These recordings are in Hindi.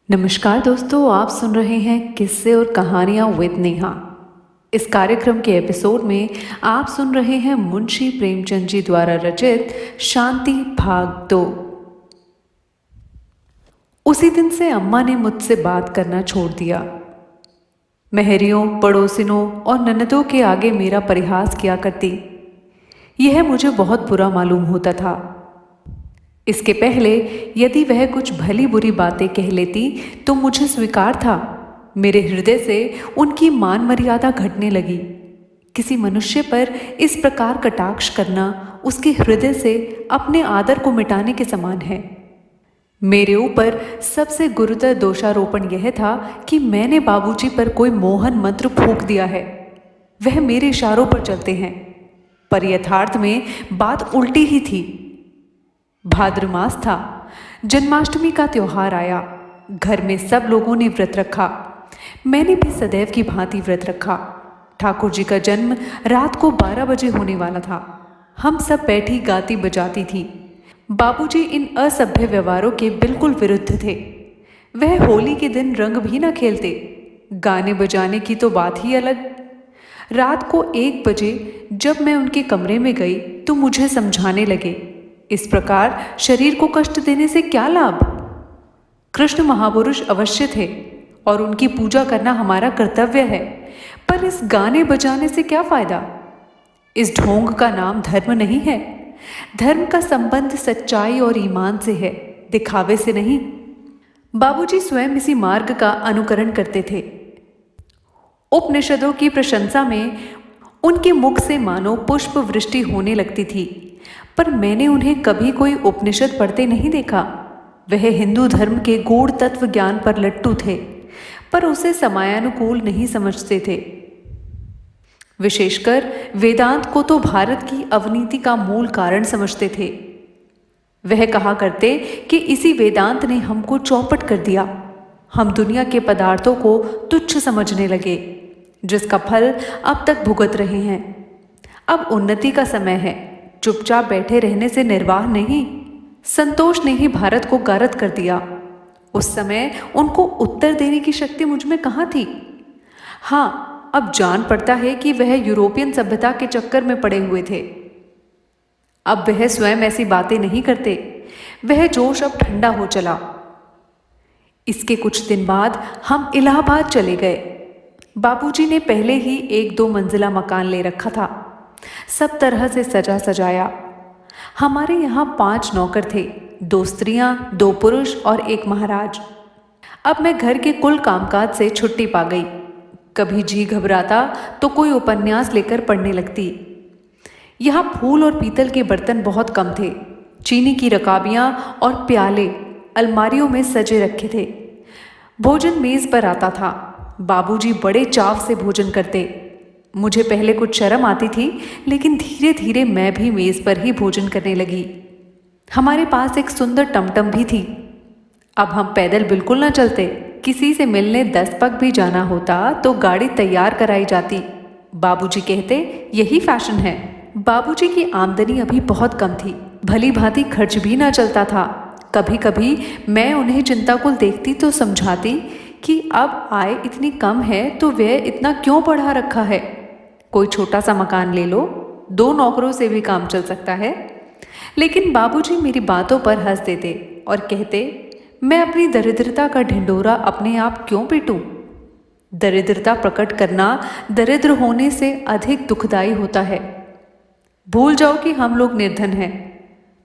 नमस्कार दोस्तों, आप सुन रहे हैं किस्से और कहानियां विद नेहा। इस कार्यक्रम के एपिसोड में आप सुन रहे हैं मुंशी प्रेमचंद जी द्वारा रचित शांति भाग 2। उसी दिन से अम्मा ने मुझसे बात करना छोड़ दिया। महरियों, पड़ोसिनों और ननदों के आगे मेरा परिहास किया करती। यह मुझे बहुत बुरा मालूम होता था। इसके पहले यदि वह कुछ भली बुरी बातें कह लेती तो मुझे स्वीकार था। मेरे हृदय से उनकी मान मर्यादा घटने लगी। किसी मनुष्य पर इस प्रकार कटाक्ष करना उसके हृदय से अपने आदर को मिटाने के समान है। मेरे ऊपर सबसे गुरुतर दोषारोपण यह था कि मैंने बाबूजी पर कोई मोहन मंत्र फूंक दिया है। वह मेरे इशारों पर चलते हैं, पर यथार्थ में बात उल्टी ही थी। भाद्र मास था। जन्माष्टमी का त्योहार आया। घर में सब लोगों ने व्रत रखा। मैंने भी सदैव की भांति व्रत रखा। ठाकुर जी का जन्म रात को 12 बजे होने वाला था। हम सब बैठी गाती बजाती थी। बाबूजी इन असभ्य व्यवहारों के बिल्कुल विरुद्ध थे। वह होली के दिन रंग भी न खेलते। गाने बजाने की तो बात ही अलग। रात को 1 बजे जब मैं उनके कमरे में गई तो मुझे समझाने लगे, इस प्रकार शरीर को कष्ट देने से क्या लाभ। कृष्ण महापुरुष अवश्य थे और उनकी पूजा करना हमारा कर्तव्य है, पर इस गाने बजाने से क्या फायदा। इस ढोंग का नाम धर्म नहीं है। धर्म का संबंध सच्चाई और ईमान से है, दिखावे से नहीं। बाबूजी स्वयं इसी मार्ग का अनुकरण करते थे। उपनिषदों की प्रशंसा में उनके मुख से मानो पुष्प वृष्टि होने लगती थी, पर मैंने उन्हें कभी कोई उपनिषद पढ़ते नहीं देखा। वह हिंदू धर्म के गूढ़ तत्व ज्ञान पर लट्टू थे, पर उसे समयानुकूल नहीं समझते थे। विशेषकर वेदांत को तो भारत की अवनीति का मूल कारण समझते थे। वह कहा करते कि इसी वेदांत ने हमको चौपट कर दिया। हम दुनिया के पदार्थों को तुच्छ समझने लगे, जिसका फल अब तक भुगत रहे हैं। अब उन्नति का समय है, चुपचाप बैठे रहने से निर्वाह नहीं। संतोष ने ही भारत को गारद कर दिया। उस समय उनको उत्तर देने की शक्ति मुझ में कहाँ थी। हाँ, अब जान पड़ता है कि वह यूरोपियन सभ्यता के चक्कर में पड़े हुए थे। अब वह स्वयं ऐसी बातें नहीं करते। वह जोश अब ठंडा हो चला। इसके कुछ दिन बाद हम इलाहाबाद चले गए। बाबूजी ने पहले ही 1-2 मंजिला मकान ले रखा था, सब तरह से सजा सजाया। हमारे यहाँ 5 नौकर थे, 2 स्त्रियां, 2 पुरुष और 1 महाराज। अब मैं घर के कुल कामकाज से छुट्टी पा गई। कभी जी घबराता तो कोई उपन्यास लेकर पढ़ने लगती। यहाँ फूल और पीतल के बर्तन बहुत कम थे। चीनी की रकाबियाँ और प्याले अलमारियों में सजे रखे थे। भोजन मेज पर आता था। बाबूजी बड़े चाव से भोजन करते। मुझे पहले कुछ शर्म आती थी, लेकिन धीरे धीरे मैं भी मेज पर ही भोजन करने लगी। हमारे पास एक सुंदर टमटम भी थी। अब हम पैदल बिल्कुल ना चलते। किसी से मिलने 10 पग भी जाना होता तो गाड़ी तैयार कराई जाती। बाबूजी कहते यही फैशन है। बाबूजी की आमदनी अभी बहुत कम थी, भली भांति खर्च भी ना चलता था। कभी कभी मैं उन्हें चिंताकुल देखती तो समझाती कि अब आय इतनी कम है तो व्यय इतना क्यों बढ़ा रखा है। कोई छोटा सा मकान ले लो, 2 नौकरों से भी काम चल सकता है। लेकिन बाबूजी मेरी बातों पर हंस देते और कहते, मैं अपनी दरिद्रता का ढिंढोरा अपने आप क्यों पीटूं। दरिद्रता प्रकट करना दरिद्र होने से अधिक दुखदाई होता है। भूल जाओ कि हम लोग निर्धन हैं,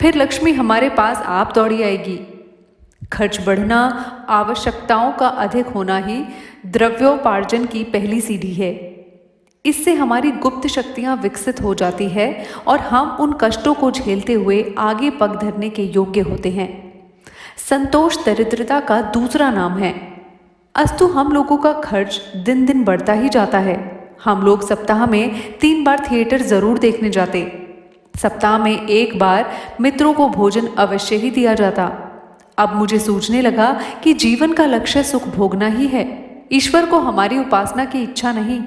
फिर लक्ष्मी हमारे पास आप दौड़ी आएगी। खर्च बढ़ना, आवश्यकताओं का अधिक होना ही द्रव्योपार्जन की पहली सीढ़ी है। इससे हमारी गुप्त शक्तियां विकसित हो जाती है और हम उन कष्टों को झेलते हुए आगे पग धरने के योग्य होते हैं। संतोष दरिद्रता का दूसरा नाम है। अस्तु हम लोगों का खर्च दिन दिन बढ़ता ही जाता है। हम लोग सप्ताह में 3 बार थिएटर जरूर देखने जाते। सप्ताह में 1 बार मित्रों को भोजन अवश्य ही दिया जाता। अब मुझे सूझने लगा कि जीवन का लक्ष्य सुख भोगना ही है, ईश्वर को हमारी उपासना की इच्छा नहीं।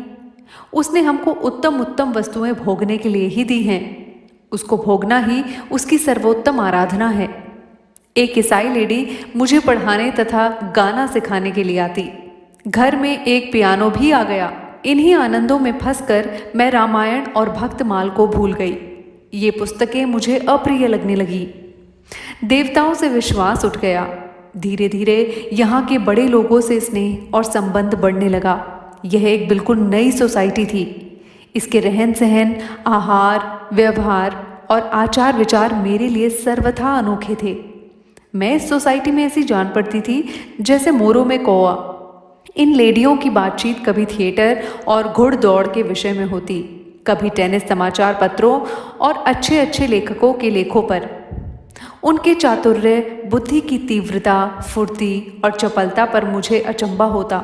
उसने हमको उत्तम उत्तम वस्तुएं भोगने के लिए ही दी हैं। उसको भोगना ही उसकी सर्वोत्तम आराधना है। एक ईसाई लेडी मुझे पढ़ाने तथा गाना सिखाने के लिए आती। घर में एक पियानो भी आ गया। इन्हीं आनंदों में फंसकर मैं रामायण और भक्तमाल को भूल गई। ये पुस्तकें मुझे अप्रिय लगने लगी। देवताओं से विश्वास उठ गया। धीरे धीरे यहाँ के बड़े लोगों से स्नेह और संबंध बढ़ने लगा। यह एक बिल्कुल नई सोसाइटी थी। इसके रहन सहन, आहार, व्यवहार और आचार विचार मेरे लिए सर्वथा अनोखे थे। मैं इस सोसाइटी में ऐसी जान पड़ती थी जैसे मोरों में कौआ। इन लेडियों की बातचीत कभी थिएटर और घुड़दौड़ के विषय में होती, कभी टेनिस समाचार पत्रों और अच्छे अच्छे लेखकों के लेखों पर। उनके चातुर्य, बुद्धि की तीव्रता, फुर्ती और चपलता पर मुझे अचंभा होता।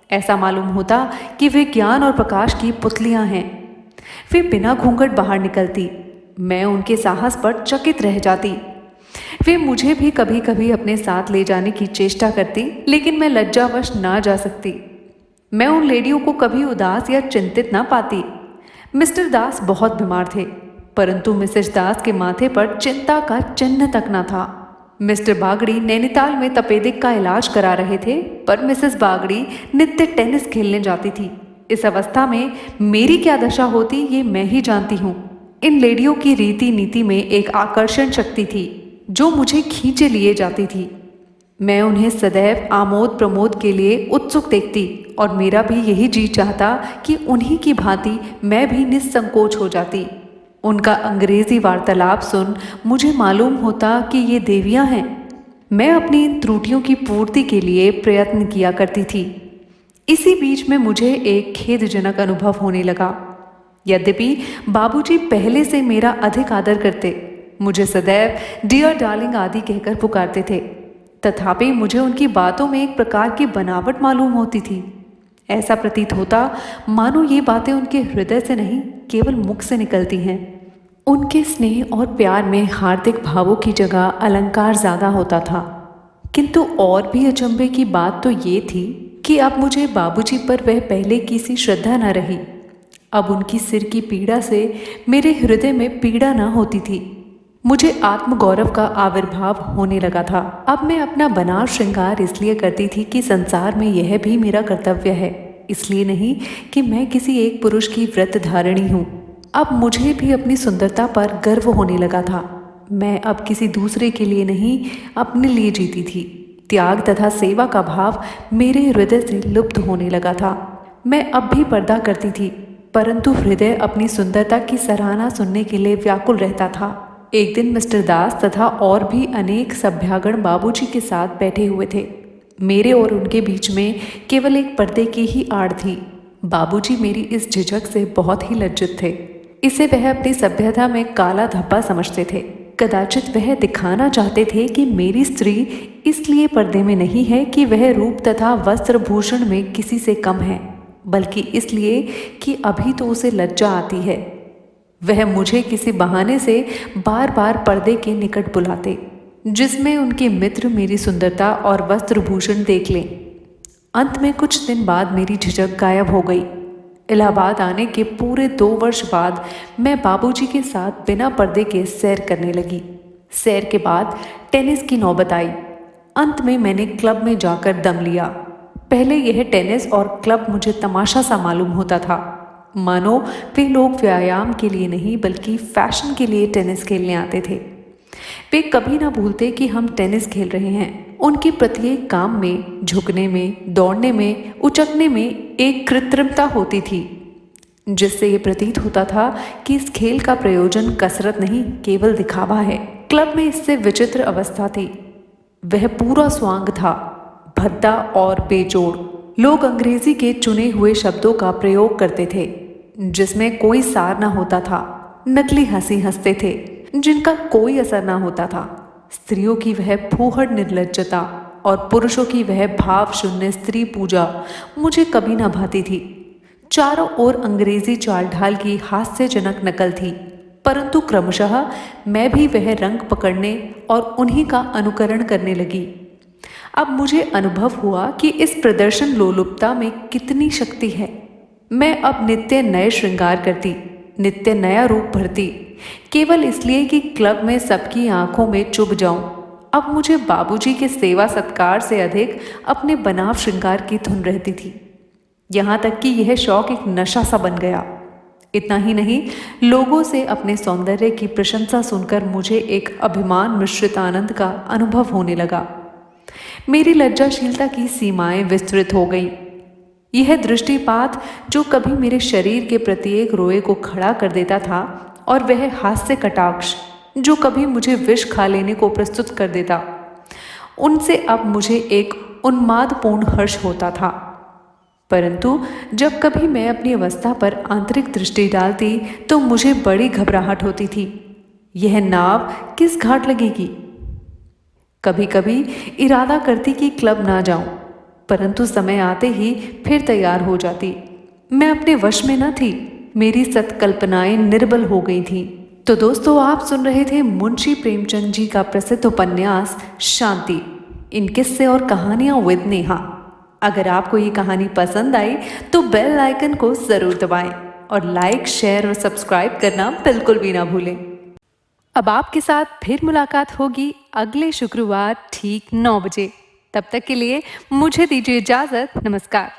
ऐसा मालूम होता कि वे ज्ञान और प्रकाश की पुतलियां हैं। वे बिना घूंघट बाहर निकलती। मैं उनके साहस पर चकित रह जाती। वे मुझे भी कभी कभी अपने साथ ले जाने की चेष्टा करती, लेकिन मैं लज्जावश ना जा सकती। मैं उन लेडियों को कभी उदास या चिंतित ना पाती। मिस्टर दास बहुत बीमार थे, परंतु मिसेस दास के माथे पर चिंता का चिन्ह तक न था। मिस्टर बागड़ी नैनीताल में तपेदिक का इलाज करा रहे थे, पर मिसेस बागड़ी नित्य टेनिस खेलने जाती थी। इस अवस्था में मेरी क्या दशा होती ये मैं ही जानती हूँ। इन लेडियों की रीति नीति में एक आकर्षण शक्ति थी जो मुझे खींचे लिए जाती थी। मैं उन्हें सदैव आमोद प्रमोद के लिए उत्सुक देखती और मेरा भी यही जी चाहता कि उन्हीं की भांति मैं भी निस्संकोच हो जाती। उनका अंग्रेजी वार्तालाप सुन मुझे मालूम होता कि ये देवियां हैं। मैं अपनी इन त्रुटियों की पूर्ति के लिए प्रयत्न किया करती थी। इसी बीच में मुझे एक खेदजनक अनुभव होने लगा। यद्यपि बाबूजी पहले से मेरा अधिक आदर करते, मुझे सदैव डियर डार्लिंग आदि कहकर पुकारते थे, तथापि मुझे उनकी बातों में एक प्रकार की बनावट मालूम होती थी। ऐसा प्रतीत होता मानो ये बातें उनके हृदय से नहीं, केवल मुख से निकलती हैं। उनके स्नेह और प्यार में हार्दिक भावों की जगह अलंकार ज़्यादा होता था। किंतु और भी अचंभे की बात तो ये थी कि अब मुझे बाबूजी पर वह पहले की सी श्रद्धा न रही। अब उनकी सिर की पीड़ा से मेरे हृदय में पीड़ा न होती थी। मुझे आत्मगौरव का आविर्भाव होने लगा था। अब मैं अपना बनाव श्रृंगार इसलिए करती थी कि संसार में यह भी मेरा कर्तव्य है, इसलिए नहीं कि मैं किसी एक पुरुष की व्रत धारिणी हूँ। अब मुझे भी अपनी सुंदरता पर गर्व होने लगा था। मैं अब किसी दूसरे के लिए नहीं, अपने लिए जीती थी। त्याग तथा सेवा का भाव मेरे हृदय से लुप्त होने लगा था। मैं अब भी पर्दा करती थी, परंतु हृदय अपनी सुंदरता की सराहना सुनने के लिए व्याकुल रहता था। एक दिन मिस्टर दास तथा और भी अनेक सभ्यागण बाबूजी के साथ बैठे हुए थे। मेरे और उनके बीच में केवल एक पर्दे की ही आड़ थी। बाबूजी मेरी इस झिझक से बहुत ही लज्जित थे। इसे वह अपनी सभ्यता में काला धब्बा समझते थे। कदाचित वह दिखाना चाहते थे कि मेरी स्त्री इसलिए पर्दे में नहीं है कि वह रूप तथा वस्त्र भूषण में किसी से कम है, बल्कि इसलिए कि अभी तो उसे लज्जा आती है। वह मुझे किसी बहाने से बार बार पर्दे के निकट बुलाते, जिसमें उनके मित्र मेरी सुंदरता और वस्त्रभूषण देख लें। अंत में कुछ दिन बाद मेरी झिझक गायब हो गई। इलाहाबाद आने के पूरे 2 वर्ष बाद मैं बाबूजी के साथ बिना पर्दे के सैर करने लगी। सैर के बाद टेनिस की नौबत आई। अंत में मैंने क्लब में जाकर दम लिया। पहले यह टेनिस और क्लब मुझे तमाशा सा मालूम होता था, मानो वे लोग व्यायाम के लिए नहीं बल्कि फैशन के लिए टेनिस खेलने आते थे। वे कभी ना भूलते कि हम टेनिस खेल रहे हैं। उनके प्रत्येक काम में, झुकने में, दौड़ने में, उचकने में एक कृत्रिमता होती थी, जिससे ये प्रतीत होता था कि इस खेल का प्रयोजन कसरत नहीं, केवल दिखावा है। क्लब में इससे विचित्र अवस्था थी। वह पूरा स्वांग था, भद्दा और बेजोड़। लोग अंग्रेजी के चुने हुए शब्दों का प्रयोग करते थे जिसमें कोई सार ना होता था। नकली हंसी हंसते थे जिनका कोई असर ना होता था। स्त्रियों की वह फूहड़ निर्लज्जता और पुरुषों की वह भाव शून्य स्त्री पूजा मुझे कभी ना भाती थी। चारों ओर अंग्रेजी चाल ढाल की हास्यजनक नकल थी, परंतु क्रमशः मैं भी वह रंग पकड़ने और उन्हीं का अनुकरण करने लगी। अब मुझे अनुभव हुआ कि इस प्रदर्शन लोलुपता में कितनी शक्ति है। मैं अब नित्य नए श्रृंगार करती, नित्य नया रूप भरती, केवल इसलिए कि क्लब में सबकी आंखों में चुभ जाऊं। अब मुझे बाबूजी के सेवा सत्कार से अधिक अपने बनाव श्रृंगार की धुन रहती थी। यहाँ तक कि यह शौक एक नशा सा बन गया। इतना ही नहीं, लोगों से अपने सौंदर्य की प्रशंसा सुनकर मुझे एक अभिमान मिश्रित आनंद का अनुभव होने लगा। मेरी लज्जाशीलता की सीमाएं विस्तृत हो गईं। यह दृष्टिपात जो कभी मेरे शरीर के प्रत्येक रोए को खड़ा कर देता था, और वह हास्य कटाक्ष जो कभी मुझे विष खा लेने को प्रस्तुत कर देता, उनसे अब मुझे एक उन्मादपूर्ण हर्ष होता था। परंतु जब कभी मैं अपनी अवस्था पर आंतरिक दृष्टि डालती तो मुझे बड़ी घबराहट होती थी। यह नाव किस घाट लगेगी? कभी कभी इरादा करती कि क्लब ना जाऊं, परंतु समय आते ही फिर तैयार हो जाती। मैं अपने वश में न थी, मेरी सत्कल्पनाएं निर्बल हो गई थीं। तो दोस्तों, आप सुन रहे थे मुंशी प्रेमचंद जी का प्रसिद्ध उपन्यास शांति, इन किस्से और कहानियां विद नेहा। अगर आपको ये कहानी पसंद आई तो बेल आइकन को ज़रूर दबाएं और लाइक, शेयर और सब्सक्राइब करना बिल्कुल भी ना भूलें। अब आपके साथ फिर मुलाकात होगी अगले शुक्रवार ठीक 9 बजे। तब तक के लिए मुझे दीजिए इजाज़त। नमस्कार।